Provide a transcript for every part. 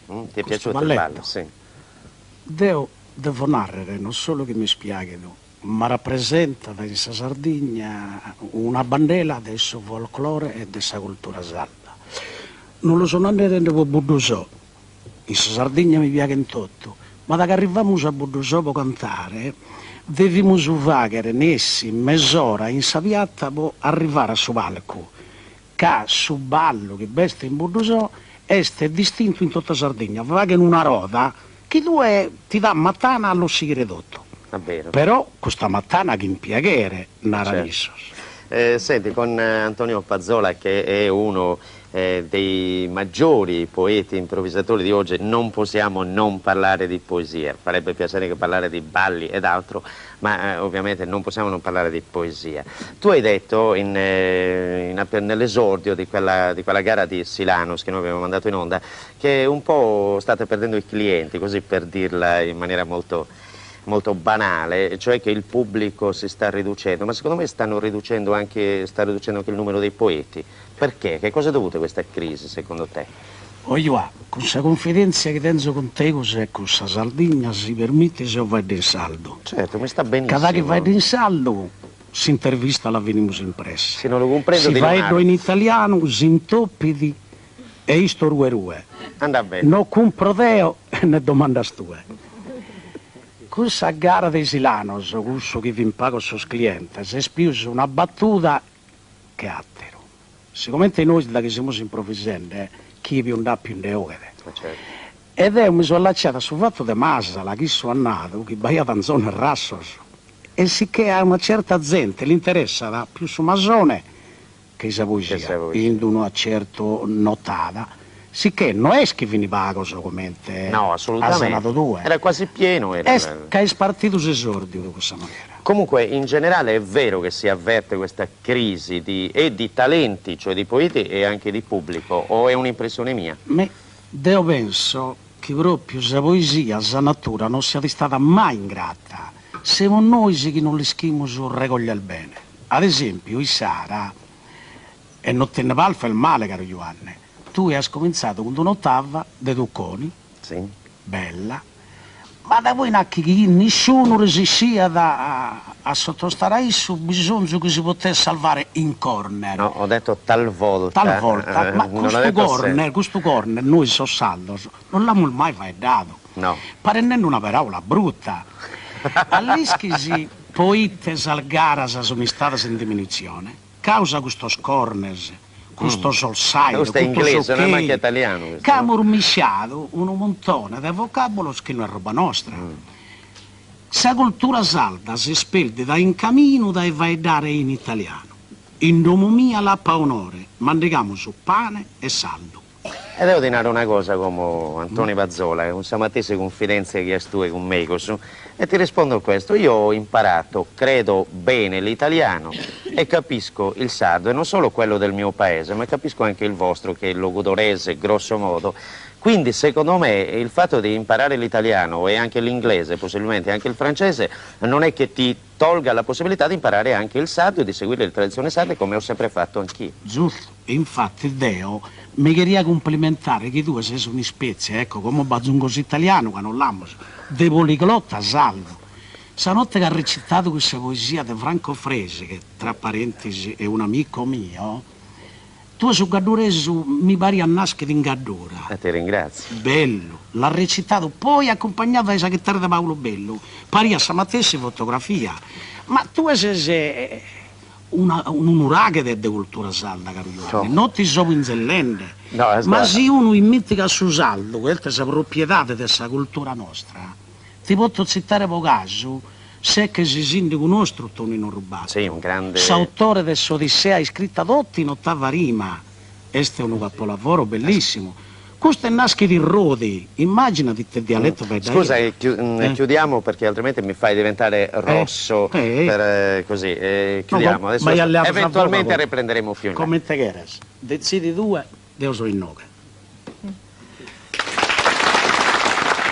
Ti è piaciuto il ballo? Sì. Devo narrare, non solo che mi spiegano, ma rappresenta in Sardegna una bandera del suo folklore e della cultura sarda. Non lo sono andato a Budusò, in Sardegna mi piace in tutto, ma da che arriviamo a Budusò per cantare, dobbiamo fare nessi mezz'ora in Saviatta per arrivare a su palco, che su ballo che veste in Budusò è distinto in tutta Sardegna, va che in una roda che ti dà mattana allo sigredotto. Davvero? Però questa mattana che impiegare certo. Senti, con Antonio Pazzola, che è uno dei maggiori poeti improvvisatori di oggi, non possiamo non parlare di poesia. Farebbe piacere che parlare di balli ed altro, ma ovviamente non possiamo non parlare di poesia. Tu hai detto nell'esordio di quella gara di Silanos che noi abbiamo mandato in onda che un po' state perdendo i clienti, così per dirla in maniera molto banale, cioè che il pubblico si sta riducendo, ma secondo me sta riducendo anche il numero dei poeti. Perché? Che cosa è dovuta questa crisi, secondo te? Io, questa confidenza che tengo con te, cos'è questa Sardegna, si permette se vai in saldo. Certo, mi sta benissimo. Cada che vai in saldo, si intervista alla Venimus in pressa. Sì, non lo comprendo. Si va in italiano, si intoppidi e isto rue. Andà bene. Non compro Deo e ne domanda stue. Questa gara dei Silanos, questo che vi impago sul cliente, si è spiusa una battuta che attero. Sicuramente noi da che siamo improvvisando, chi più non ha più ne ore. Certo. Ed mi sono allacciata sul fatto di Massa, la chi sono andato, che baia tanzone rassos. E sicché a una certa gente gli interessa più su Masone che sa poesia, in una certa notata. Sicché non è che veniva cosa come no, assolutamente. Era quasi pieno. È che è spartito esordio di questa maniera. Comunque, in generale è vero che si avverte questa crisi di talenti, cioè di poeti e anche di pubblico, o è un'impressione mia? Io penso che proprio la poesia, la natura, non sia stata mai ingrata. Siamo noi che non rischiamo su regole al bene. Ad esempio, Isara, e non te ne palfa il male, caro Giovanni. Tu hai cominciato con un'ottava dei Tucconi, sì. Bella, ma da voi nessuno resistia a sottostare a esso, bisogna che si potesse salvare in corner. No, ho detto talvolta. Talvolta, ma questo corner, noi so saldo, non l'abbiamo mai dato. No. Parendo una parola brutta. All'Ischisi, poete salgaras sono state in diminuzione, causa questo corners. Questo solsaio, questo è inglese, non è neanche italiano. Che ha murmisciato un montone di vocabolo che non è roba nostra. Sa cultura salda si sperde da in cammino da vai dare in italiano. In domomia la pa onore, mandiamo su pane e saldo. E devo dire una cosa come Antonio Pazzola, un stamattina confidenza che hai con me, e ti rispondo a questo. Io ho imparato, credo, bene l'italiano e capisco il sardo, e non solo quello del mio paese, ma capisco anche il vostro, che è il logudorese, grosso modo. Quindi, secondo me, il fatto di imparare l'italiano e anche l'inglese, possibilmente anche il francese, non è che ti tolga la possibilità di imparare anche il sardo e di seguire le tradizioni sarde, come ho sempre fatto anch'io. Giusto, infatti Deo mi queria complimentare che tu sei una specie, ecco, come bazungos italiano, che non l'amo, de poliglotta salvo. Stanotte che ha recitato questa poesia di Franco Frese, che tra parentesi è un amico mio, tu su Gaddurese mi pari a nascere in Gaddura. Ti ringrazio. Bello, l'ha recitato, poi accompagnato dai segretari di Paolo Bello, pari a stamattina fotografia. Ma tu sei un uraghe di cultura salda, caro Giovanni, non ti so inzellente. No, ma se uno immitica su saldo, questa è la proprietà di questa cultura nostra, ti posso citare poco caso, se che si sindaco nostro Tonino Rubato. Sì, un grande... S'autore dell'Odissea scritta dotti in ottava rima. Questo è un capolavoro bellissimo. Questo è nasce di Rodi, immaginati il dialetto per Scusa, chiudiamo perché altrimenti mi fai diventare rosso. Così, chiudiamo. No, adesso eventualmente riprenderemo più in là. Come te quieras. Decidi due, Dio so in nove.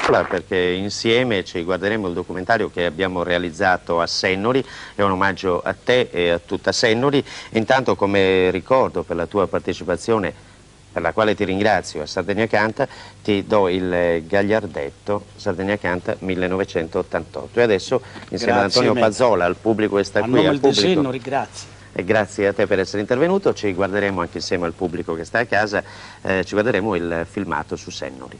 Perché insieme ci guarderemo il documentario che abbiamo realizzato a Sennori, è un omaggio a te e a tutta Sennori. Intanto, come ricordo per la tua partecipazione per la quale ti ringrazio, a Sardegna Canta, ti do il gagliardetto Sardegna Canta 1988. E adesso, insieme ad Antonio Pazzola, al pubblico che sta qui, al pubblico, grazie. e grazie a te per essere intervenuto, ci guarderemo anche insieme al pubblico che sta a casa, ci guarderemo il filmato su Sennori.